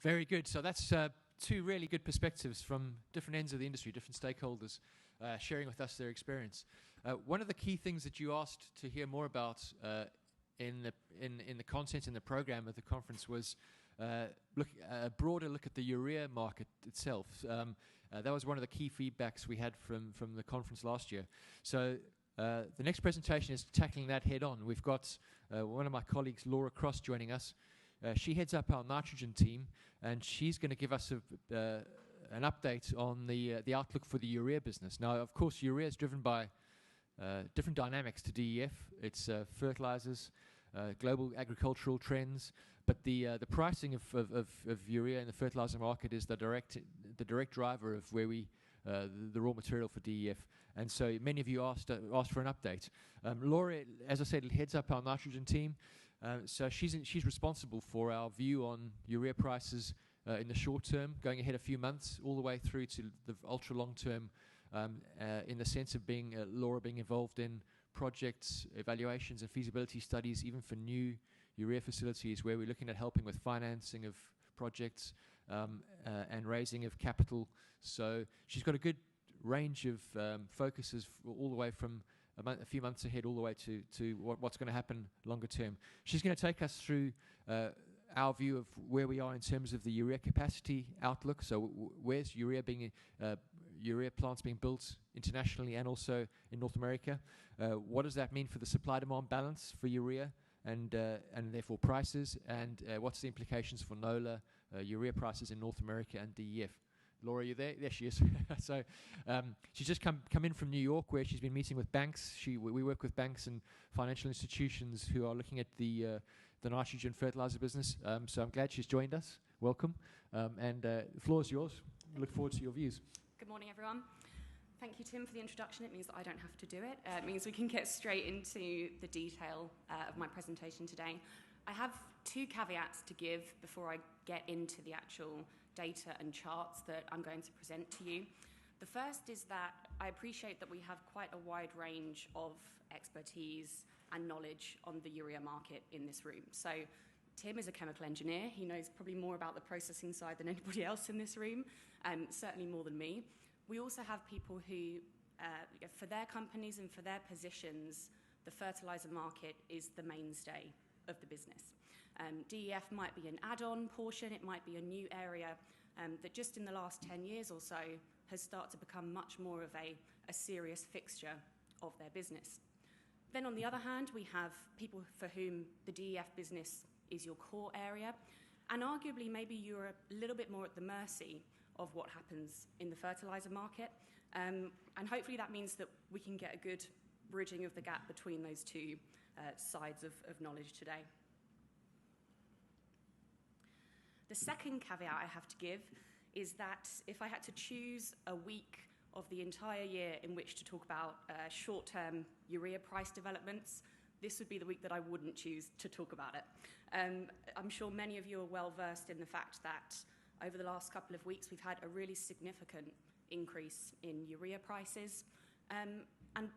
Very good. So that's two really good perspectives from different ends of the industry, different stakeholders sharing with us their experience. One of the key things that you asked to hear more about in the content in the program of the conference was a broader look at the urea market itself. That was one of the key feedbacks we had from the conference last year. So the next presentation is tackling that head on. We've got one of my colleagues, Laura Cross, joining us. She heads up our nitrogen team, and she's going to give us an update on the outlook for the urea business. Now, of course, urea is driven by different dynamics to DEF. It's fertilizers, global agricultural trends, but the pricing of urea in the fertilizer market is the direct driver of where the raw material for DEF. And so many of you asked for an update. Laura, as I said, heads up our nitrogen team. So she's responsible for our view on urea prices in the short term, going ahead a few months, all the way through to the ultra long term, in the sense of Laura being involved in projects, evaluations, and feasibility studies, even for new urea facilities, where we're looking at helping with financing of projects and raising of capital. So she's got a good range of focuses all the way from a few months ahead all the way to what's going to happen longer term. She's going to take us through our view of where we are in terms of the urea capacity outlook. So where's urea plants being built internationally and also in North America? What does that mean for the supply-demand balance for urea and therefore prices? And what's the implications for NOLA, urea prices in North America and DEF? Laura, are you there? There she is. So she's just come in from New York, where she's been meeting with banks. We work with banks and financial institutions who are looking at the nitrogen fertilizer business. So I'm glad she's joined us. Welcome. And the floor is yours. Look forward to your views. Good morning, everyone. Thank you, Tim, for the introduction. It means that I don't have to do it. It means we can get straight into the detail of my presentation today. I have two caveats to give before I get into the actual data and charts that I'm going to present to you. The first is that I appreciate that we have quite a wide range of expertise and knowledge on the urea market in this room. So Tim is a chemical engineer. He knows probably more about the processing side than anybody else in this room, certainly more than me. We also have people who, for their companies and for their positions, the fertilizer market is the mainstay of the business. DEF might be an add-on portion, it might be a new area that just in the last 10 years or so has started to become much more of a serious fixture of their business. Then on the other hand, we have people for whom the DEF business is your core area, and arguably maybe you're a little bit more at the mercy of what happens in the fertilizer market, and hopefully that means that we can get a good bridging of the gap between those two sides of knowledge today. The second caveat I have to give is that if I had to choose a week of the entire year in which to talk about short-term urea price developments, this would be the week that I wouldn't choose to talk about it. I'm sure many of you are well versed in the fact that over the last couple of weeks we've had a really significant increase in urea prices. And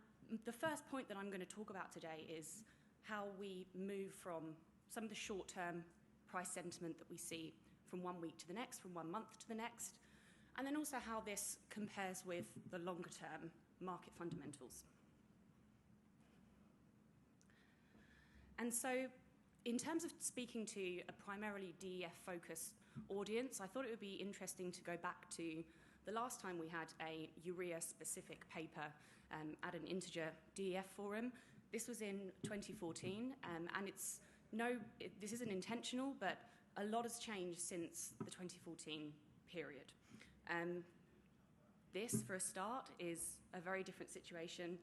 the first point that I'm going to talk about today is how we move from some of the short-term price sentiment that we see from one week to the next, from 1 month to the next, and then also how this compares with the longer-term market fundamentals. And so in terms of speaking to a primarily DEF-focused audience, I thought it would be interesting to go back to the last time we had a urea-specific paper at an Integer DEF forum. This was in 2014, and this isn't intentional, but a lot has changed since the 2014 period. This, for a start, is a very different situation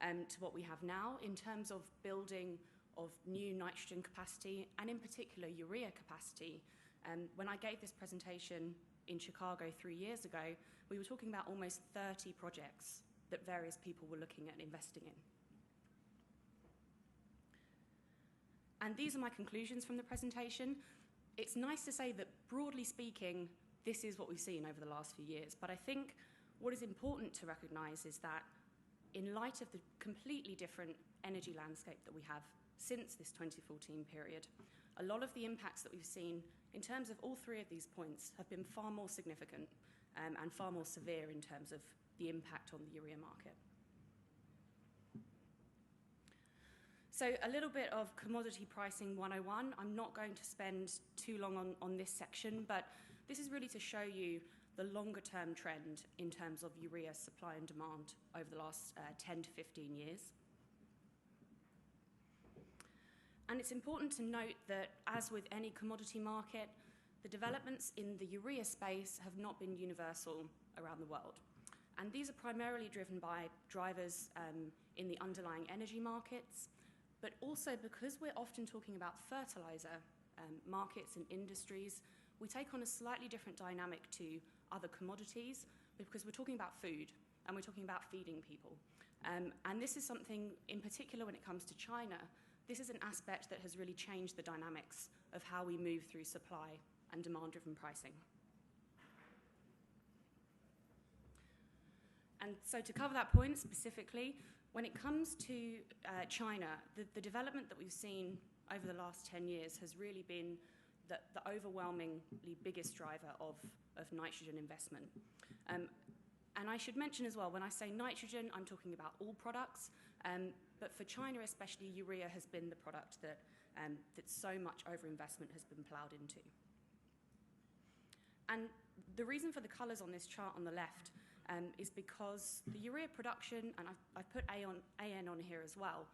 to what we have now in terms of building of new nitrogen capacity, and in particular urea capacity. When I gave this presentation in Chicago 3 years ago, we were talking about almost 30 projects that various people were looking at investing in. And these are my conclusions from the presentation. It's nice to say that, broadly speaking, this is what we've seen over the last few years. But I think what is important to recognise is that in light of the completely different energy landscape that we have since this 2014 period, a lot of the impacts that we've seen in terms of all three of these points have been far more significant and far more severe in terms of the impact on the urea market. So a little bit of commodity pricing 101. I'm not going to spend too long on this section, but this is really to show you the longer term trend in terms of urea supply and demand over the last 10 to 15 years. And it's important to note that, as with any commodity market, the developments in the urea space have not been universal around the world. And these are primarily driven by drivers in the underlying energy markets, but also because we're often talking about fertilizer markets and industries, we take on a slightly different dynamic to other commodities because we're talking about food and we're talking about feeding people. And this is something, in particular when it comes to China, this is an aspect that has really changed the dynamics of how we move through supply and demand-driven pricing. And so to cover that point specifically, when it comes to China, the development that we've seen over the last 10 years has really been the overwhelmingly biggest driver of nitrogen investment. And I should mention as well, when I say nitrogen, I'm talking about all products, but for China especially, urea has been the product that so much overinvestment has been ploughed into. And the reason for the colours on this chart on the left is because the urea production, and I've put AN on here as well,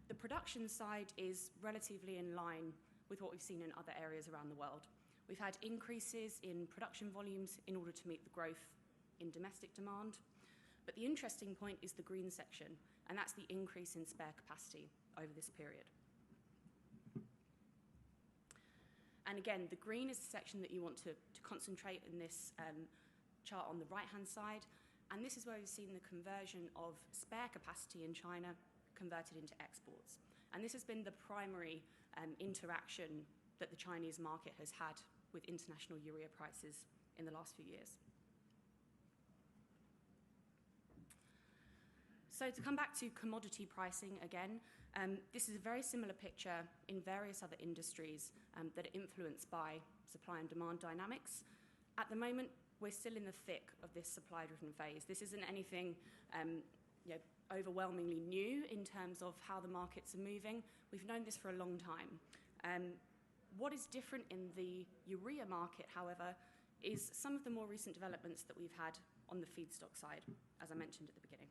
the production side is relatively in line with what we've seen in other areas around the world. We've had increases in production volumes in order to meet the growth in domestic demand. But the interesting point is the green section, and that's the increase in spare capacity over this period. And again, the green is the section that you want to concentrate in this chart on the right-hand side. And this is where we've seen the conversion of spare capacity in China converted into exports. And this has been the primary interaction that the Chinese market has had with international urea prices in the last few years. So to come back to commodity pricing again, this is a very similar picture in various other industries that are influenced by supply and demand dynamics. At the moment, we're still in the thick of this supply-driven phase. This isn't anything overwhelmingly new in terms of how the markets are moving. We've known this for a long time. What is different in the urea market, however, is some of the more recent developments that we've had on the feedstock side, as I mentioned at the beginning.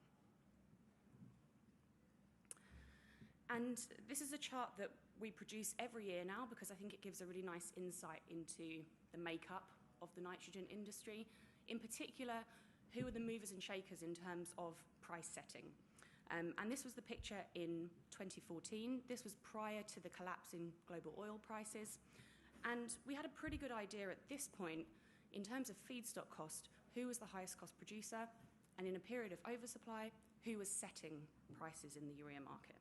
And this is a chart that we produce every year now because I think it gives a really nice insight into the makeup of the nitrogen industry. In particular, who are the movers and shakers in terms of price setting. And this was the picture in 2014. This was prior to the collapse in global oil prices. And we had a pretty good idea at this point, in terms of feedstock cost, who was the highest cost producer, and in a period of oversupply, who was setting prices in the urea market.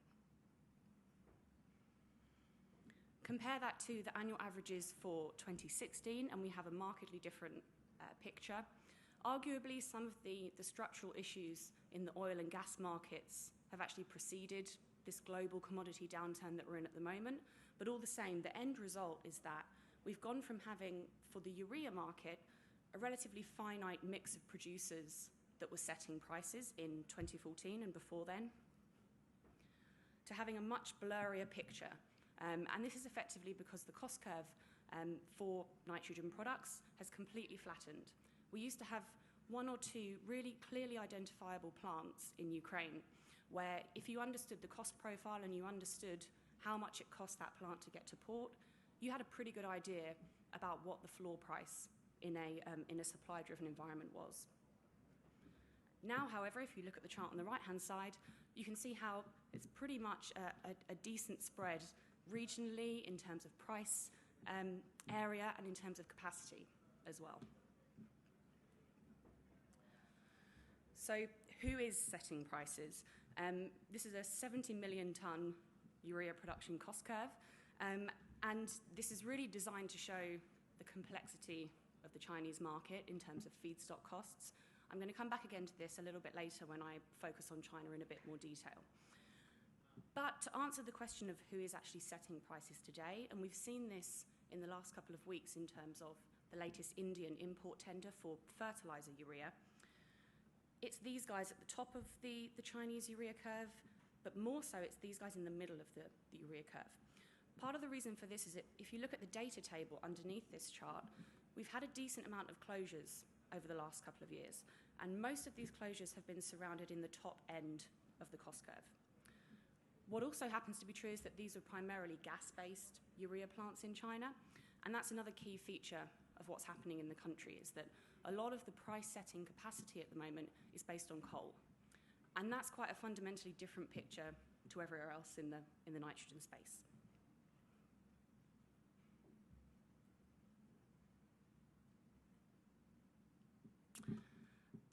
Compare that to the annual averages for 2016, and we have a markedly different picture. Arguably, some of the structural issues in the oil and gas markets have actually preceded this global commodity downturn that we're in at the moment. But all the same, the end result is that we've gone from having, for the urea market, a relatively finite mix of producers that were setting prices in 2014 and before then, to having a much blurrier picture. And this is effectively because the cost curve for nitrogen products has completely flattened. We used to have one or two really clearly identifiable plants in Ukraine where if you understood the cost profile and you understood how much it cost that plant to get to port, you had a pretty good idea about what the floor price in a supply-driven environment was. Now, however, if you look at the chart on the right-hand side, you can see how it's pretty much a decent spread regionally in terms of price area and in terms of capacity as well. So who is setting prices? This is a 70 million tonne urea production cost curve, and this is really designed to show the complexity of the Chinese market in terms of feedstock costs. I'm going to come back again to this a little bit later when I focus on China in a bit more detail. But to answer the question of who is actually setting prices today, and we've seen this in the last couple of weeks in terms of the latest Indian import tender for fertilizer urea, it's these guys at the top of the Chinese urea curve, but more so it's these guys in the middle of the urea curve. Part of the reason for this is that if you look at the data table underneath this chart, we've had a decent amount of closures over the last couple of years, and most of these closures have been surrounded in the top end of the cost curve. What also happens to be true is that these are primarily gas-based urea plants in China, and that's another key feature of what's happening in the country, is that a lot of the price-setting capacity at the moment is based on coal. And that's quite a fundamentally different picture to everywhere else in the nitrogen space.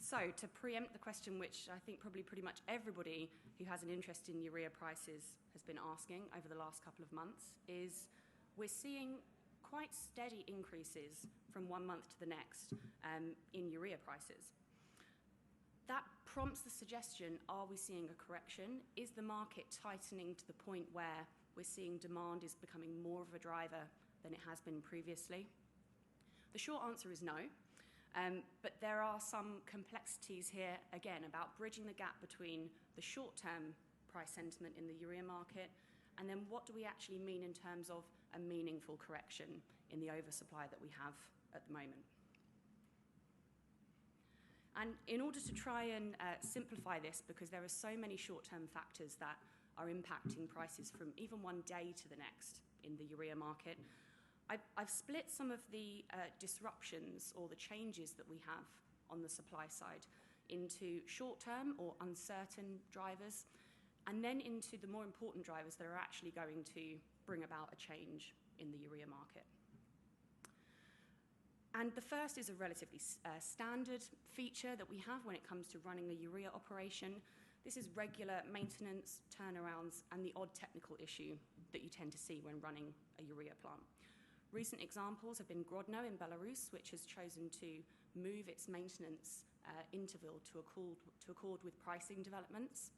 So to preempt the question which I think probably pretty much everybody who has an interest in urea prices has been asking over the last couple of months, is we're seeing quite steady increases from one month to the next in urea prices. That prompts the suggestion, are we seeing a correction? Is the market tightening to the point where we're seeing demand is becoming more of a driver than it has been previously? The short answer is no, but there are some complexities here, again, about bridging the gap between the short-term price sentiment in the urea market and then what do we actually mean in terms of a meaningful correction in the oversupply that we have at the moment. And in order to try and simplify this, because there are so many short-term factors that are impacting prices from even one day to the next in the urea market, I've split some of the disruptions or the changes that we have on the supply side into short-term or uncertain drivers, and then into the more important drivers that are actually going to bring about a change in the urea market. And the first is a relatively standard feature that we have when it comes to running a urea operation. This is regular maintenance, turnarounds, and the odd technical issue that you tend to see when running a urea plant. Recent examples have been Grodno in Belarus, which has chosen to move its maintenance interval to accord with pricing developments.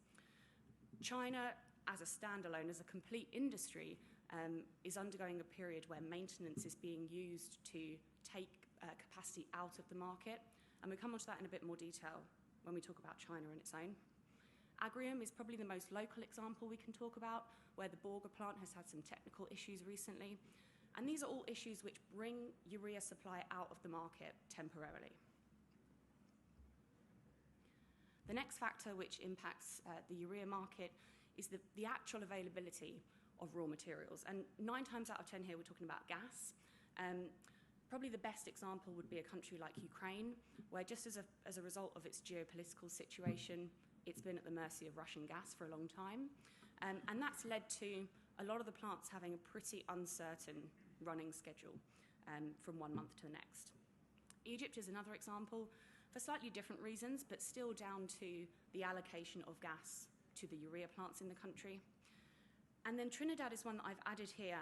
China, as a standalone, as a complete industry, is undergoing a period where maintenance is being used to take capacity out of the market, and we'll come on to that in a bit more detail when we talk about China on its own. Agrium is probably the most local example we can talk about, where the Borger plant has had some technical issues recently, and these are all issues which bring urea supply out of the market temporarily. The next factor which impacts the urea market is the actual availability of raw materials, and 9 times out of 10 here we're talking about gas. Probably the best example would be a country like Ukraine, where just as a result of its geopolitical situation, it's been at the mercy of Russian gas for a long time. And that's led to a lot of the plants having a pretty uncertain running schedule from one month to the next. Egypt is another example for slightly different reasons, but still down to the allocation of gas to the urea plants in the country. And then Trinidad is one that I've added here,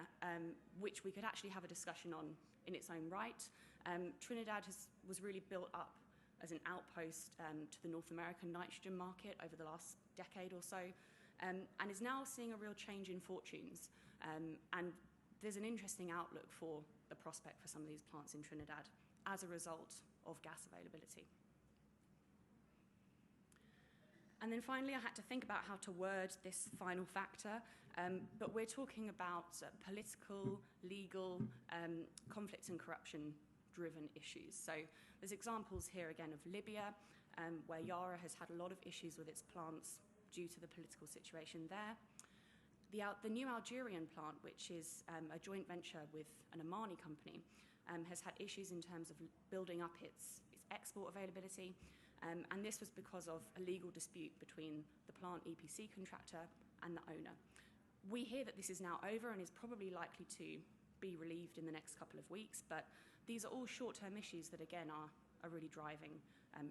which we could actually have a discussion on in its own right. Trinidad was really built up as an outpost to the North American nitrogen market over the last decade or so, and is now seeing a real change in fortunes. And there's an interesting outlook for the prospect for some of these plants in Trinidad as a result of gas availability. And then finally, I had to think about how to word this final factor, but we're talking about political, legal, conflict and corruption-driven issues. So there's examples here again of Libya, where Yara has had a lot of issues with its plants due to the political situation there. The new Algerian plant, which is a joint venture with an Omani company, has had issues in terms of building up its export availability. And this was because of a legal dispute between the plant EPC contractor and the owner. We hear that this is now over and is probably likely to be relieved in the next couple of weeks, but these are all short-term issues that, again, are really driving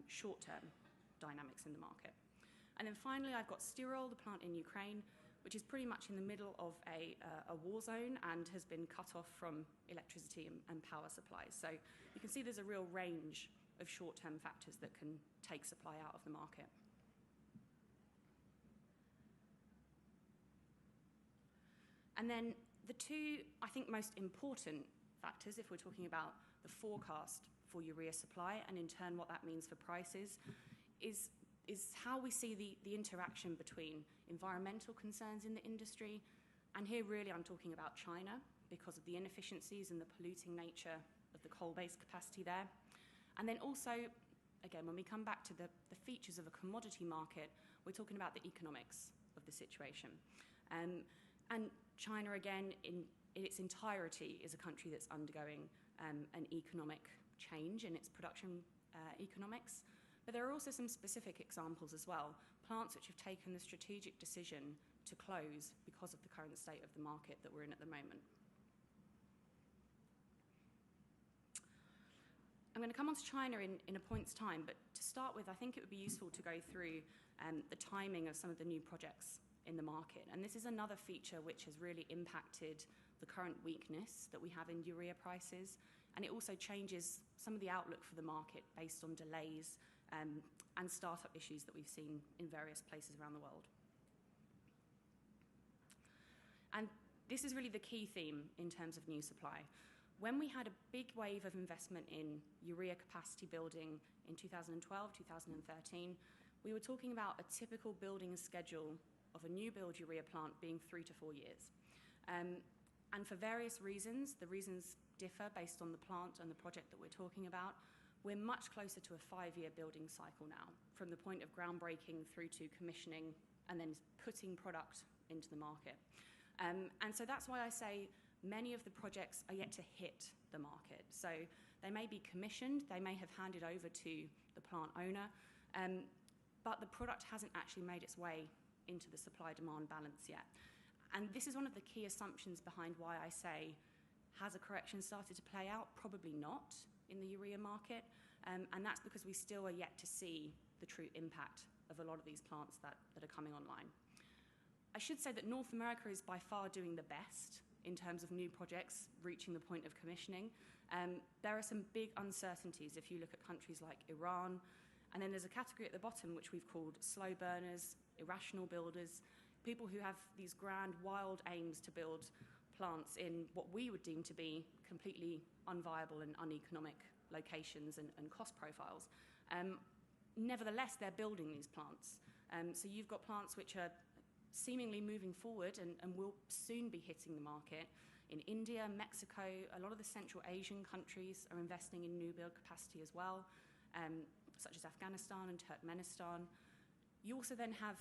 short-term dynamics in the market. And then finally, I've got Stirol, the plant in Ukraine, which is pretty much in the middle of a war zone and has been cut off from electricity and power supplies. So you can see there's a real range of short-term factors that can take supply out of the market. And then the two, I think, most important factors, if we're talking about the forecast for urea supply and in turn what that means for prices, is how we see the interaction between environmental concerns in the industry, and here really I'm talking about China because of the inefficiencies and the polluting nature of the coal-based capacity there. And then also, again, when we come back to the features of a commodity market, we're talking about the economics of the situation. And China, again, in its entirety, is a country that's undergoing an economic change in its production economics. But there are also some specific examples as well, plants which have taken the strategic decision to close because of the current state of the market that we're in at the moment. I'm going to come on to China in a point's time, but to start with, I think it would be useful to go through the timing of some of the new projects in the market. And this is another feature which has really impacted the current weakness that we have in urea prices, and it also changes some of the outlook for the market based on delays and startup issues that we've seen in various places around the world. And this is really the key theme in terms of new supply. When we had a big wave of investment in urea capacity building in 2012, 2013, we were talking about a typical building schedule of a new build urea plant being 3 to 4 years. And for various reasons, the reasons differ based on the plant and the project that we're talking about, we're much closer to a 5-year building cycle now, from the point of groundbreaking through to commissioning and then putting product into the market. And so that's why I say many of the projects are yet to hit the market. So they may be commissioned, they may have handed over to the plant owner, but the product hasn't actually made its way into the supply-demand balance yet. And this is one of the key assumptions behind why I say, has a correction started to play out? Probably not in the urea market, and that's because we still are yet to see the true impact of a lot of these plants that are coming online. I should say that North America is by far doing the best in terms of new projects reaching the point of commissioning. There are some big uncertainties if you look at countries like Iran, and then there's a category at the bottom which we've called slow burners, irrational builders, people who have these grand, wild aims to build plants in what we would deem to be completely unviable and uneconomic locations and cost profiles. Nevertheless, they're building these plants. So you've got plants which are seemingly moving forward and will soon be hitting the market. In India, Mexico, a lot of the Central Asian countries are investing in new build capacity as well, such as Afghanistan and Turkmenistan. You also then have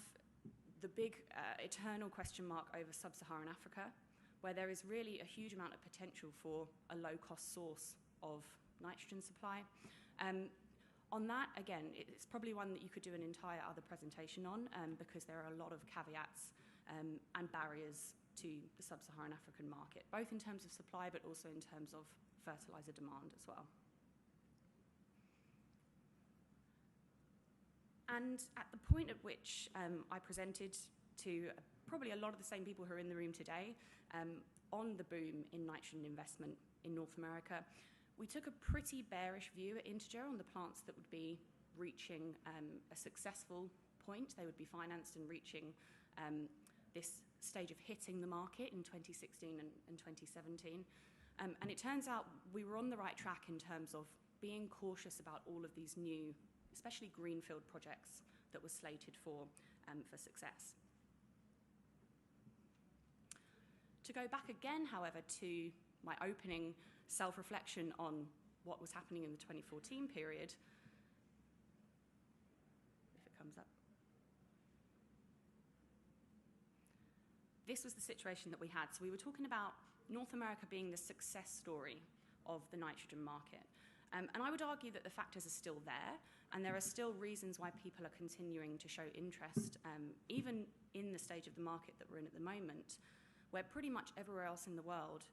the big eternal question mark over sub-Saharan Africa, where there is really a huge amount of potential for a low-cost source of nitrogen supply. On that, again, it's probably one that you could do an entire other presentation on because there are a lot of caveats and barriers to the sub-Saharan African market, both in terms of supply but also in terms of fertilizer demand as well. And at the point at which I presented to probably a lot of the same people who are in the room today on the boom in nitrogen investment in North America, we took a pretty bearish view at Integer on the plants that would be reaching a successful point. They would be financed and reaching this stage of hitting the market in 2016 and 2017. And it turns out we were on the right track in terms of being cautious about all of these new, especially greenfield projects that were slated for success. To go back again, however, to my opening self-reflection on what was happening in the 2014 period, if it comes up. This was the situation that we had. So we were talking about North America being the success story of the nitrogen market. And I would argue that the factors are still there, and there are still reasons why people are continuing to show interest, even in the stage of the market that we're in at the moment, where pretty much everywhere else in the world,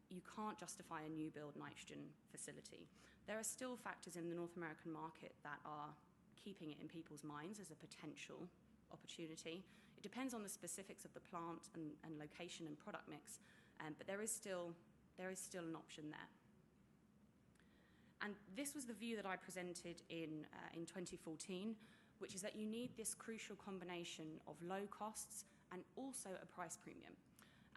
you can't justify a new build nitrogen facility. There are still factors in the North American market that are keeping it in people's minds as a potential opportunity. It depends on the specifics of the plant and location and product mix, but there is still an option there. And this was the view that I presented in 2014, which is that you need this crucial combination of low costs and also a price premium.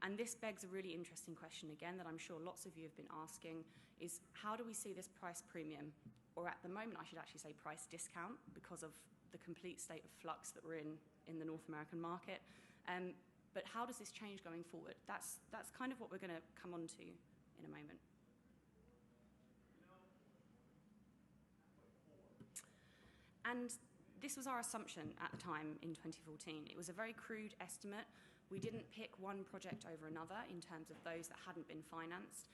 And this begs a really interesting question again that I'm sure lots of you have been asking, is how do we see this price premium, or at the moment I should actually say price discount, because of the complete state of flux that we're in the North American market. But how does this change going forward? That's kind of what we're going to come on to in a moment. And this was our assumption at the time in 2014. It was a very crude estimate. We didn't pick one project over another in terms of those that hadn't been financed,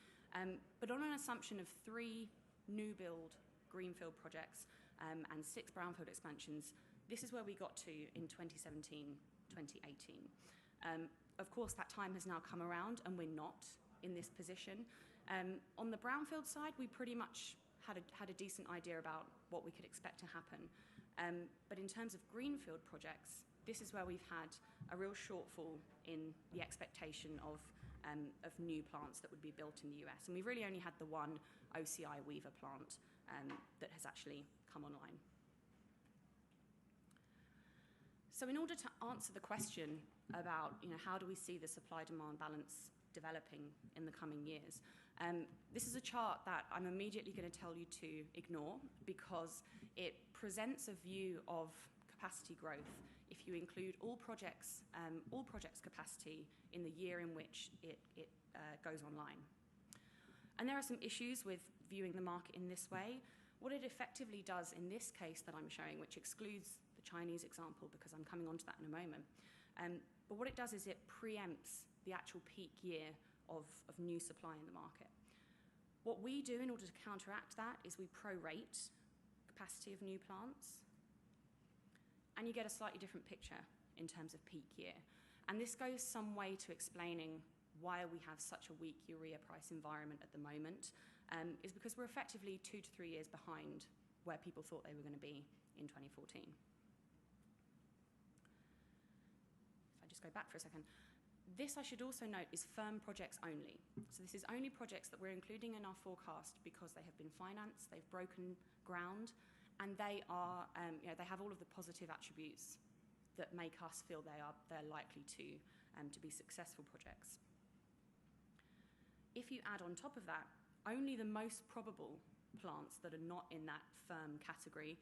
but on an assumption of 3 new build greenfield projects and 6 brownfield expansions, this is where we got to in 2017, 2018. Of course, that time has now come around and we're not in this position. On the brownfield side, we pretty much had a decent idea about what we could expect to happen. But in terms of greenfield projects, this is where we've had a real shortfall in the expectation of new plants that would be built in the US. And we've really only had the one OCI Weaver plant that has actually come online. So in order to answer the question about how do we see the supply-demand balance developing in the coming years, this is a chart that I'm immediately going to tell you to ignore because it presents a view of capacity growth if you include all projects capacity in the year in which it goes online. And there are some issues with viewing the market in this way. What it effectively does in this case that I'm showing, which excludes the Chinese example because I'm coming on to that in a moment, but what it does is it preempts the actual peak year of new supply in the market. What we do in order to counteract that is we prorate capacity of new plants, and you get a slightly different picture in terms of peak year. And this goes some way to explaining why we have such a weak urea price environment at the moment, is because we're effectively 2 to 3 years behind where people thought they were going to be in 2014. If I just go back for a second. This, I should also note, is firm projects only. So this is only projects that we're including in our forecast because they have been financed, they've broken ground, and they are, they have all of the positive attributes that make us feel they're likely to be successful projects. If you add on top of that only the most probable plants that are not in that firm category,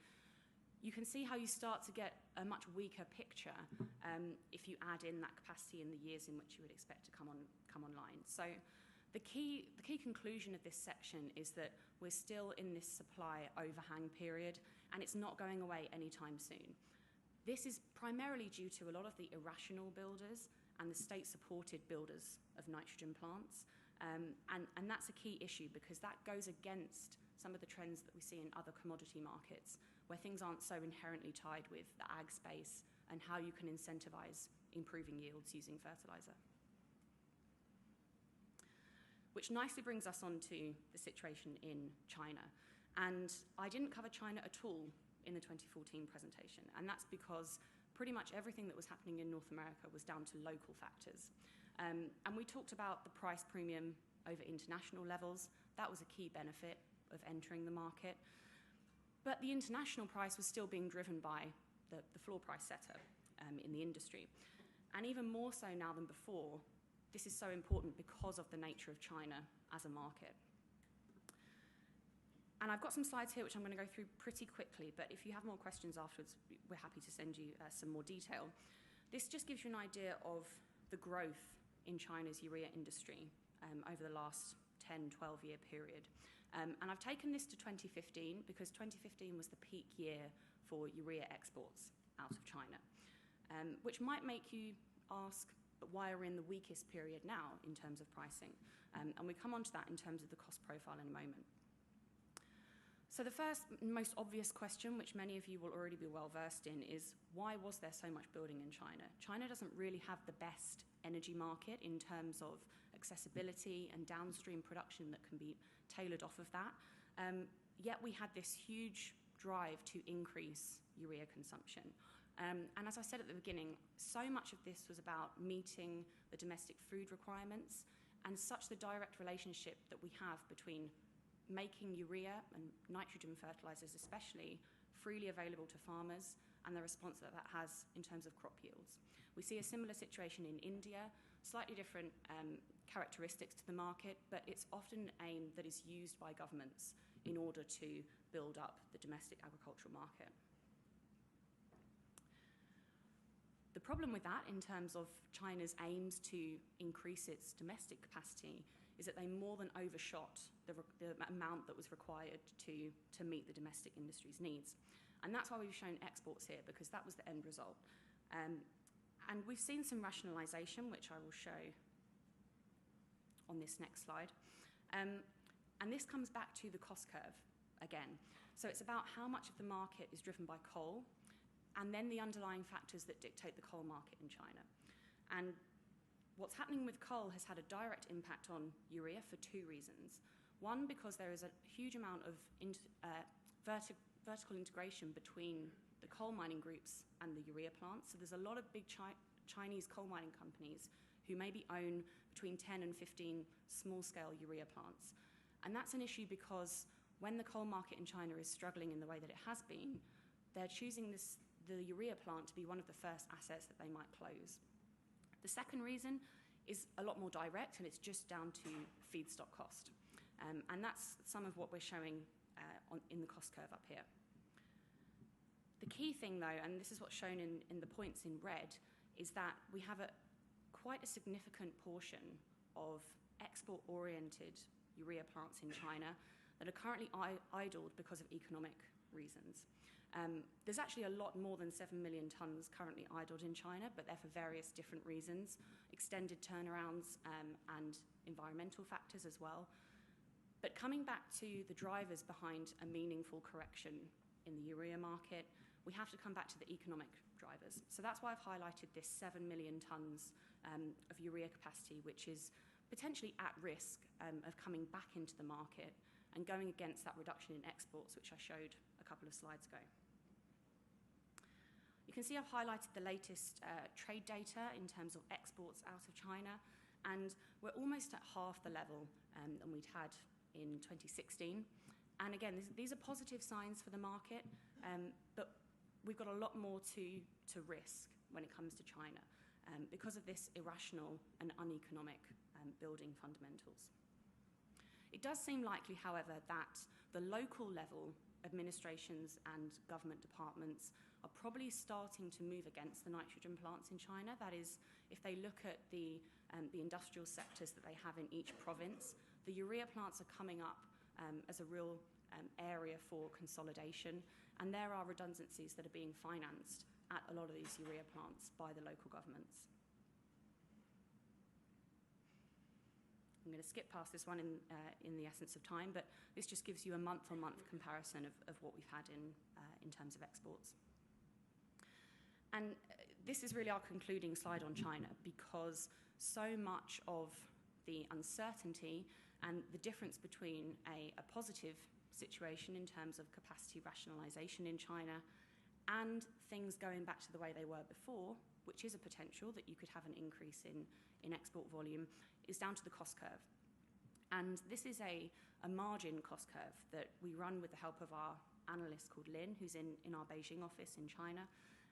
you can see how you start to get a much weaker picture if you add in that capacity in the years in which you would expect to come online. So the key conclusion of this section is that we're still in this supply overhang period, and it's not going away anytime soon. This is primarily due to a lot of the irrational builders and the state-supported builders of nitrogen plants, and that's a key issue because that goes against some of the trends that we see in other commodity markets, where things aren't so inherently tied with the ag space and how you can incentivize improving yields using fertilizer. Which nicely brings us on to the situation in China. And I didn't cover China at all in the 2014 presentation, and that's because pretty much everything that was happening in North America was down to local factors. And we talked about the price premium over international levels. That was a key benefit of entering the market. But the international price was still being driven by the floor price setter in the industry. And even more so now than before, this is so important because of the nature of China as a market. And I've got some slides here which I'm going to go through pretty quickly, but if you have more questions afterwards, we're happy to send you some more detail. This just gives you an idea of the growth in China's urea industry over the last 10, 12-year period. And I've taken this to 2015 because 2015 was the peak year for urea exports out of China, which might make you ask, but why are we in the weakest period now in terms of pricing? And we come on to that in terms of the cost profile in a moment. So the first, most obvious question, which many of you will already be well versed in, is why was there so much building in China? China doesn't really have the best energy market in terms of accessibility and downstream production that can be tailored off of that. Yet we had this huge drive to increase urea consumption. And as I said at the beginning, so much of this was about meeting the domestic food requirements and such the direct relationship that we have between making urea and nitrogen fertilizers especially freely available to farmers and the response that that has in terms of crop yields. We see a similar situation in India, slightly different characteristics to the market, but it's often an aim that is used by governments in order to build up the domestic agricultural market. The problem with that, in terms of China's aims to increase its domestic capacity, is that they more than overshot the amount that was required to meet the domestic industry's needs. And that's why we've shown exports here, because that was the end result. And we've seen some rationalization, which I will show on this next slide. And this comes back to the cost curve again. So it's about how much of the market is driven by coal, and then the underlying factors that dictate the coal market in China. And what's happening with coal has had a direct impact on urea for two reasons. One, because there is a huge amount of vertical integration between the coal mining groups and the urea plants. So there's a lot of big Chinese coal mining companies who maybe own between 10 and 15 small-scale urea plants. And that's an issue because when the coal market in China is struggling in the way that it has been, they're choosing the urea plant to be one of the first assets that they might close. The second reason is a lot more direct, and it's just down to feedstock cost. And that's some of what we're showing in the cost curve up here. The key thing, though, and this is what's shown in the points in red, is that we have quite a significant portion of export-oriented urea plants in China that are currently idled because of economic reasons. There's actually a lot more than 7 million tonnes currently idled in China, but they're for various different reasons, extended turnarounds and environmental factors as well. But coming back to the drivers behind a meaningful correction in the urea market, we have to come back to the economic drivers. So that's why I've highlighted this 7 million tonnes of urea capacity, which is potentially at risk of coming back into the market and going against that reduction in exports, which I showed a couple of slides ago. You can see I've highlighted the latest trade data in terms of exports out of China, and we're almost at half the level than we'd had in 2016. And again, these are positive signs for the market, but we've got a lot more to risk when it comes to China because of this irrational and uneconomic building fundamentals. It does seem likely, however, that the local level administrations and government departments are probably starting to move against the nitrogen plants in China. That is, if they look at the industrial sectors that they have in each province, the urea plants are coming up as a real area for consolidation, and there are redundancies that are being financed at a lot of these urea plants by the local governments. I'm going to skip past this one in the essence of time, but this just gives you a month-on-month comparison of what we've had in terms of exports. And this is really our concluding slide on China, because so much of the uncertainty and the difference between a positive situation in terms of capacity rationalization in China and things going back to the way they were before, which is a potential that you could have an increase in export volume, is down to the cost curve. And this is a margin cost curve that we run with the help of our analyst called Lin, who's in our Beijing office in China.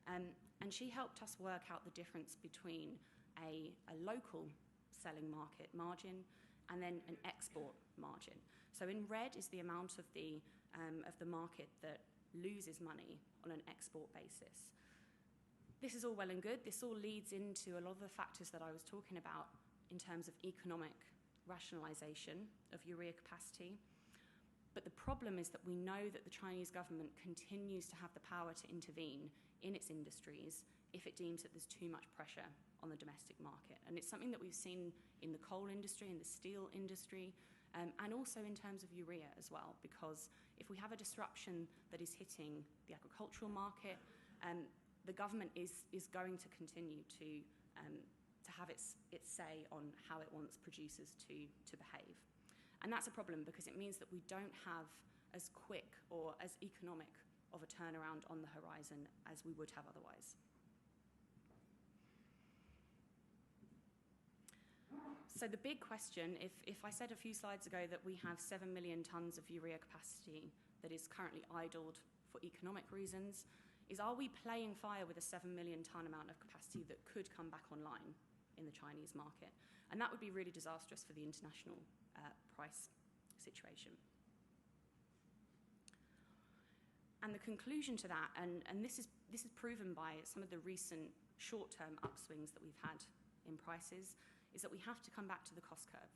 And she helped us work out the difference between a local selling market margin and then an export margin. So in red is the amount of the market that loses money on an export basis. This is all well and good. This all leads into a lot of the factors that I was talking about in terms of economic rationalization of urea capacity. But the problem is that we know that the Chinese government continues to have the power to intervene in its industries if it deems that there's too much pressure on the domestic market. And it's something that we've seen in the coal industry, in the steel industry, and also in terms of urea as well, because if we have a disruption that is hitting the agricultural market, the government is going to continue to have its say on how it wants producers to behave. And that's a problem, because it means that we don't have as quick or as economic of a turnaround on the horizon as we would have otherwise. So the big question, if I said a few slides ago that we have 7 million tonnes of urea capacity that is currently idled for economic reasons, is are we playing fire with a 7 million tonne amount of capacity that could come back online in the Chinese market. And that would be really disastrous for the international price situation. And the conclusion to that, and this is proven by some of the recent short-term upswings that we've had in prices, is that we have to come back to the cost curve.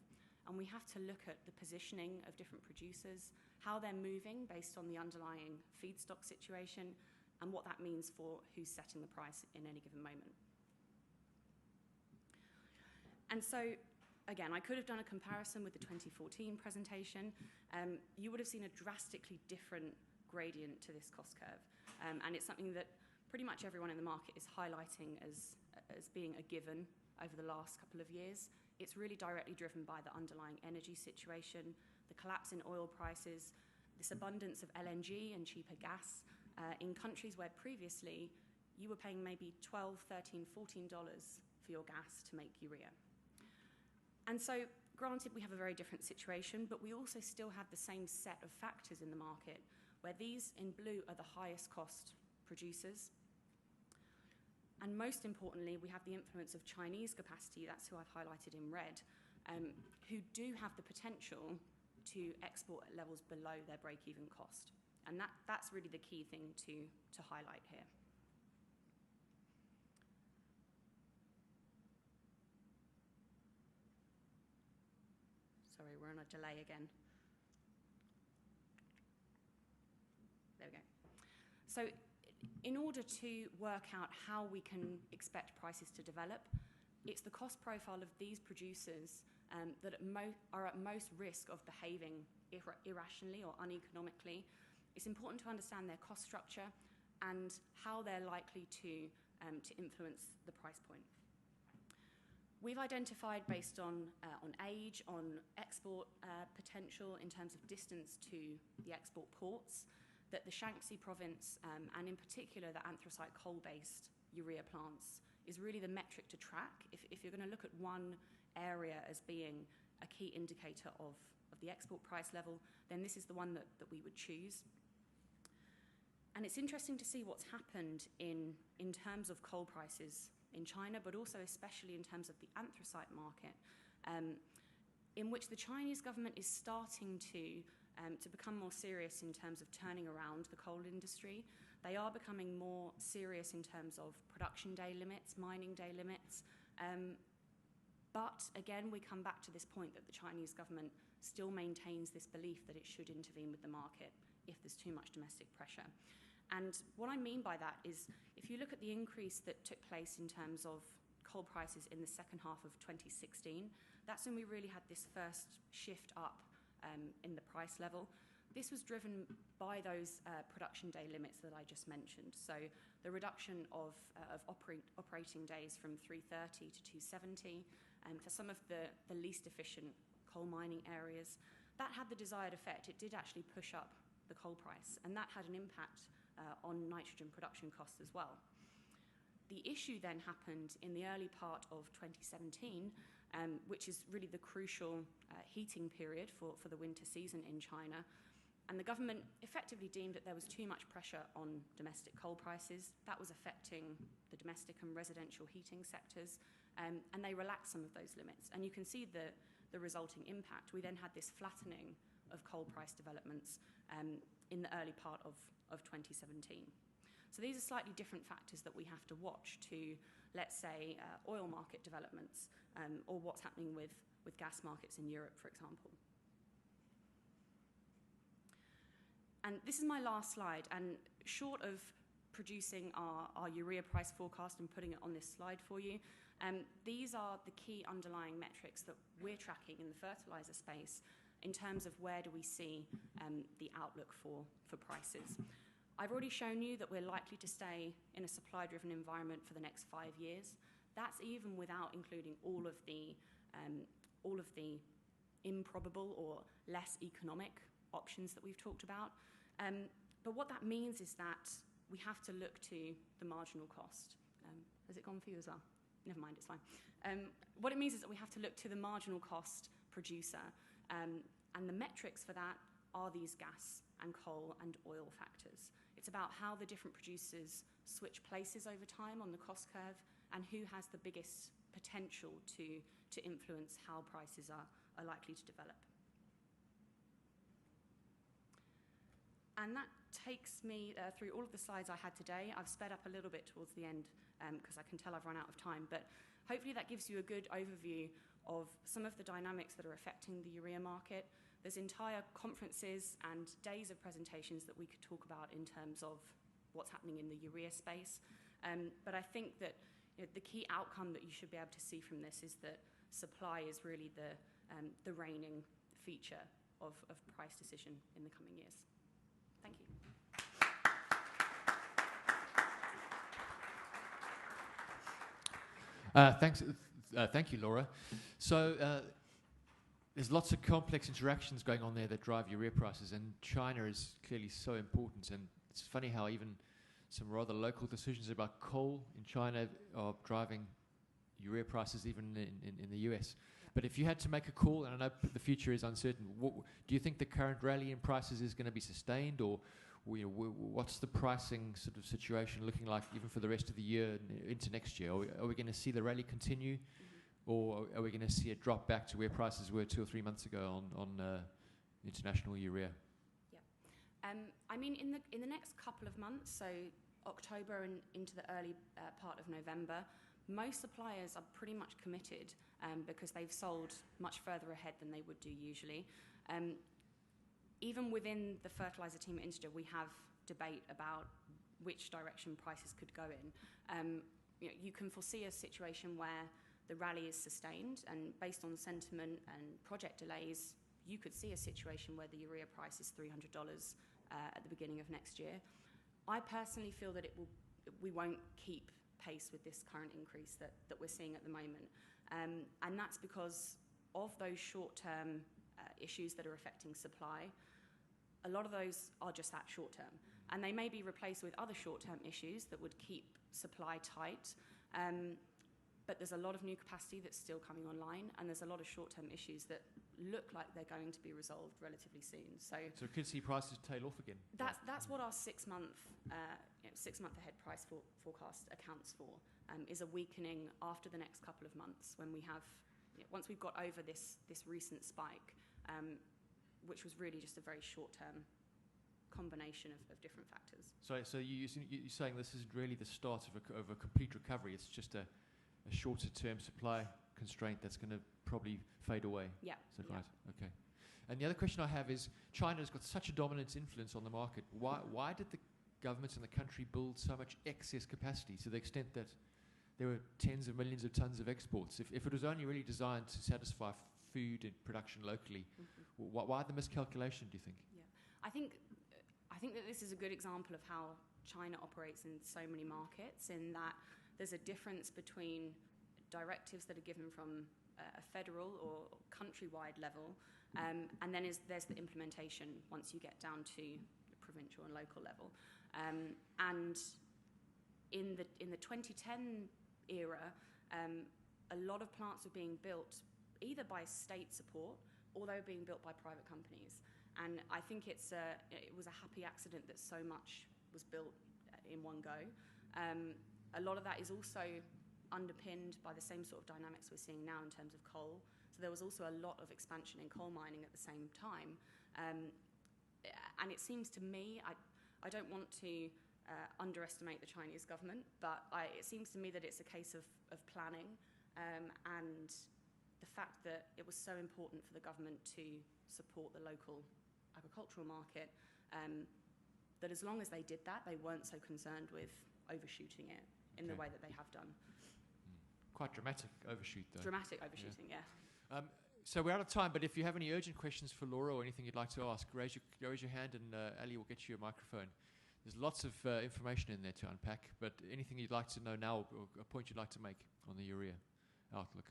And we have to look at the positioning of different producers, how they're moving based on the underlying feedstock situation, and what that means for who's setting the price in any given moment. And so, again, I could have done a comparison with the 2014 presentation. You would have seen a drastically different gradient to this cost curve. And it's something that pretty much everyone in the market is highlighting as being a given over the last couple of years. It's really directly driven by the underlying energy situation, the collapse in oil prices, this abundance of LNG and cheaper gas in countries where previously you were paying maybe $12, $13, $14 for your gas to make urea. And so, granted, we have a very different situation, but we also still have the same set of factors in the market, where these in blue are the highest cost producers. And most importantly, we have the influence of Chinese capacity, that's who I've highlighted in red, who do have the potential to export at levels below their break-even cost. And that's really the key thing to highlight here. Sorry, we're on a delay again. There we go. So, in order to work out how we can expect prices to develop, it's the cost profile of these producers that are at most risk of behaving irrationally or uneconomically. It's important to understand their cost structure and how they're likely to influence the price point. We've identified, based on age, on export potential in terms of distance to the export ports, that the Shaanxi province, and in particular the anthracite coal-based urea plants, is really the metric to track. If you're going to look at one area as being a key indicator of the export price level, then this is the one that we would choose. And it's interesting to see what's happened in terms of coal prices in China, but also especially in terms of the anthracite market, in which the Chinese government is starting to become more serious in terms of turning around the coal industry. They are becoming more serious in terms of production day limits, mining day limits. But again, we come back to this point that the Chinese government still maintains this belief that it should intervene with the market if there's too much domestic pressure. And what I mean by that is, if you look at the increase that took place in terms of coal prices in the second half of 2016, that's when we really had this first shift up in the price level. This was driven by those production day limits that I just mentioned. So the reduction of operating days from 330 to 270 for some of the least efficient coal mining areas. That had the desired effect. It did actually push up the coal price, and that had an impact on nitrogen production costs as well. The issue then happened in the early part of 2017, which is really the crucial heating period for the winter season in China. And the government effectively deemed that there was too much pressure on domestic coal prices. That was affecting the domestic and residential heating sectors, and they relaxed some of those limits. And you can see the resulting impact. We then had this flattening of coal price developments in the early part of 2017. So these are slightly different factors that we have to watch to, let's say, oil market developments, or what's happening with gas markets in Europe, for example. And this is my last slide, and short of producing our urea price forecast and putting it on this slide for you, these are the key underlying metrics that we're tracking in the fertilizer space in terms of where do we see the outlook for prices. I've already shown you that we're likely to stay in a supply-driven environment for the next 5 years. That's even without including all of the improbable or less economic options that we've talked about. But what that means is that we have to look to the marginal cost. Has it gone for you as well? Never mind, it's fine. What it means is that we have to look to the marginal cost producer, and the metrics for that are these gas and coal and oil factors. It's about how the different producers switch places over time on the cost curve and who has the biggest potential to influence how prices are likely to develop. And that takes me through all of the slides I had today. I've sped up a little bit towards the end because I can tell I've run out of time, but hopefully that gives you a good overview of some of the dynamics that are affecting the urea market. There's entire conferences and days of presentations that we could talk about in terms of what's happening in the urea space. But I think that the key outcome that you should be able to see from this is that supply is really the reigning feature of price decision in the coming years. Thank you. Thank you, Laura. So there's lots of complex interactions going on there that drive urea prices, and China is clearly so important. And it's funny how even some rather local decisions about coal in China are driving urea prices even in the US. But if you had to make a call, and I know the future is uncertain, do you think the current rally in prices is going to be sustained, or what's the pricing sort of situation looking like even for the rest of the year and into next year? Are we going to see the rally continue, or are we going to see it drop back to where prices were 2 or 3 months ago on international urea? Yeah, I mean, in the next couple of months, so October and into the early part of November, most suppliers are pretty much committed because they've sold much further ahead than they would do usually. Even within the fertilizer team at Integer, we have debate about which direction prices could go in. You can foresee a situation where the rally is sustained, and based on sentiment and project delays, you could see a situation where the urea price is $300 at the beginning of next year. I personally feel that we won't keep pace with this current increase that we're seeing at the moment. And that's because of those short-term issues that are affecting supply. A lot of those are just that short-term. And they may be replaced with other short-term issues that would keep supply tight. But there's a lot of new capacity that's still coming online, and there's a lot of short-term issues that look like they're going to be resolved relatively soon. So we could see prices tail off again. That's what our 6 month ahead price forecast accounts for, is a weakening after the next couple of months when we have, once we've got over this recent spike, which was really just a very short-term combination of different factors. So you're saying this isn't really the start of a complete recovery. It's just a shorter-term supply constraint that's going to probably fade away. Yeah. Is that right? Okay. And the other question I have is, China's got such a dominant influence on the market. Why did the governments in the country build so much excess capacity to the extent that there were tens of millions of tons of exports? If it was only really designed to satisfy food and production locally, why the miscalculation, do you think? Yeah. I think that this is a good example of how China operates in so many markets, in that there's a difference between directives that are given from a federal or countrywide level, and then there's the implementation once you get down to the provincial and local level. And in the 2010 era, a lot of plants were being built either by state support or they were being built by private companies. And I think it was a happy accident that so much was built in one go. A lot of that is also underpinned by the same sort of dynamics we're seeing now in terms of coal. So there was also a lot of expansion in coal mining at the same time. And it seems to me, I don't want to underestimate the Chinese government, but it seems to me that it's a case of planning and the fact that it was so important for the government to support the local agricultural market, that as long as they did that, they weren't so concerned with overshooting it in the way that they have done. Quite dramatic overshoot, though. Dramatic overshooting, yeah. So we're out of time, but if you have any urgent questions for Laura or anything you'd like to ask, raise your hand and Ali will get you a microphone. There's lots of information in there to unpack, but anything you'd like to know now or a point you'd like to make on the urea outlook?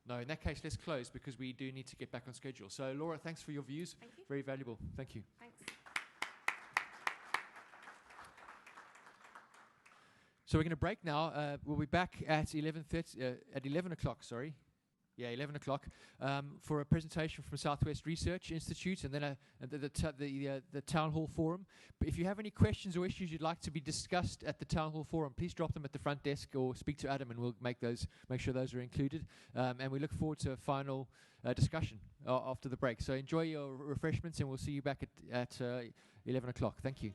No, in that case, let's close because we do need to get back on schedule. So Laura, thanks for your views. Thank you. Very valuable. Thank you. Thanks. So we're going to break now. We'll be back at 11 o'clock. Sorry. Yeah, 11 o'clock, for a presentation from Southwest Research Institute, and then the Town Hall Forum. But if you have any questions or issues you'd like to be discussed at the Town Hall Forum, please drop them at the front desk or speak to Adam, and we'll make sure those are included. And we look forward to a final discussion after the break. So enjoy your refreshments, and we'll see you back at 11 o'clock. Thank you.